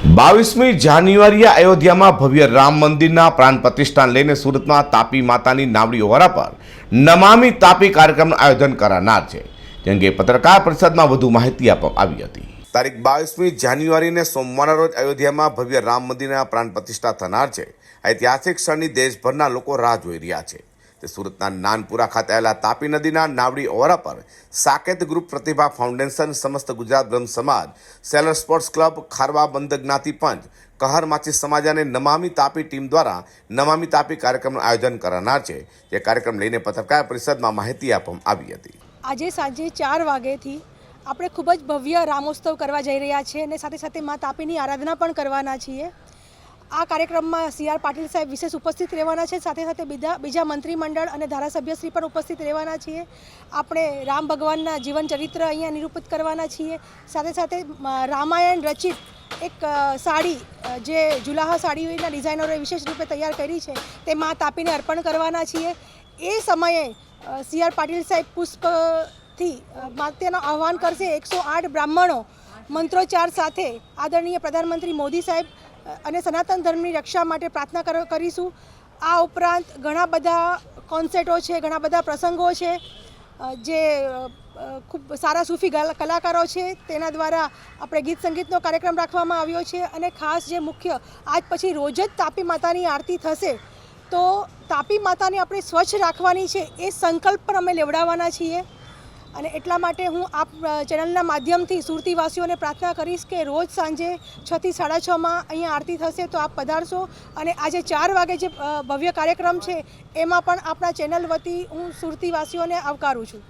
22મી જાન્યુઆરીએ અયોધ્યામાં ભવ્ય રામ મંદિરના પ્રાણ પ્રતિષ્ઠાને લઈને સુરતમાં તાપી માતાની નાવડી ઓરા પર નમામી તાપી કાર્યક્રમનું આયોજન કરાનાર છે। જે અંગે પત્રકાર પરિષદમાં વધુ માહિતી આપવામાં આવી હતી। તારીખ 22મી જાન્યુઆરીને સોમવારના રોજ અયોધ્યામાં ભવ્ય રામ મંદિરના પ્રાણ પ્રતિષ્ઠા થનાર છે। ઐતિહાસિક ક્ષણની દેશભરના લોકો રાહ જોઈ રહ્યા છે। તે સુરતના નાનપુરા ખાતે આવેલા તાપી નદીના નાવડી ઓરા પર સાકેત ગ્રુપ, પ્રતિભા ફાઉન્ડેશન, સમસ્ત ગુજરાત બ્રહ્મ સમાજ, સેલર સ્પોર્ટ્સ ક્લબ, ખારવા બંધ જ્ઞાતિ પંચ, કહર માછી સમાજ અને નમામી તાપી ટીમ દ્વારા નમામી તાપી કાર્યક્રમનું આયોજન કરાનાર છે। જે કાર્યક્રમ લઈને પત્રકાર પરિષદમાં માહિતી આપવામાં આવી હતી। આજે સાંજે 4 વાગ્યાથી આપણે ખૂબ જ ભવ્ય રામોત્સવ કરવા જઈ રહ્યા છીએ અને સાથે સાથે મા તાપીની આરાધના પણ કરવાના છીએ। આ કાર્યક્રમમાં CR પાટીલ સાહેબ વિશેષ ઉપસ્થિત રહેવાના છે। સાથે સાથે બીજા મંત્રીમંડળ અને ધારાસભ્યશ્રી પણ ઉપસ્થિત રહેવાના છીએ। આપણે રામ ભગવાનના જીવન ચરિત્ર અહીંયા નિરૂપિત કરવાના છીએ। સાથે સાથે રામાયણ રચિત એક સાડી, જે જુલાહા સાડીના ડિઝાઇનરોએ વિશેષ રૂપે તૈયાર કરી છે, તે મા તાપીને અર્પણ કરવાના છીએ। એ સમયે CR પાટીલ સાહેબ પુષ્પથી માત્યનું આહ્વાન કરશે। 108 બ્રાહ્મણો મંત્રોચ્ચાર સાથે આદરણીય પ્રધાનમંત્રી મોદી સાહેબ અને સનાતન ધર્મની રક્ષા માટે પ્રાર્થના કરીશું। આ ઉપરાંત ઘણા બધા કોન્સર્ટો છે, ઘણા બધા પ્રસંગો છે, જે ખૂબ સારા સૂફી કલાકારો છે, તેના દ્વારા આપણે ગીત સંગીતનો કાર્યક્રમ રાખવામાં આવ્યો છે। અને ખાસ જે મુખ્ય, આજ પછી રોજ જ તાપી માતાની આરતી થશે, તો તાપી માતાને આપણે સ્વચ્છ રાખવાની છે, એ સંકલ્પ પણ અમે લેવડાવવાના છીએ। અને એટલા માટે હું આપ ચેનલના માધ્યમથી સુરતીવાસીઓને પ્રાર્થના કરીશ કે રોજ સાંજે 6 થી 6:30 અહીંયા આરતી થશે, તો આપ પધારશો। અને આજે 4 વાગે જે ભવ્ય કાર્યક્રમ છે, એમાં પણ આપણા ચેનલ વતી હું સુરતીવાસીઓને આવકારું છું।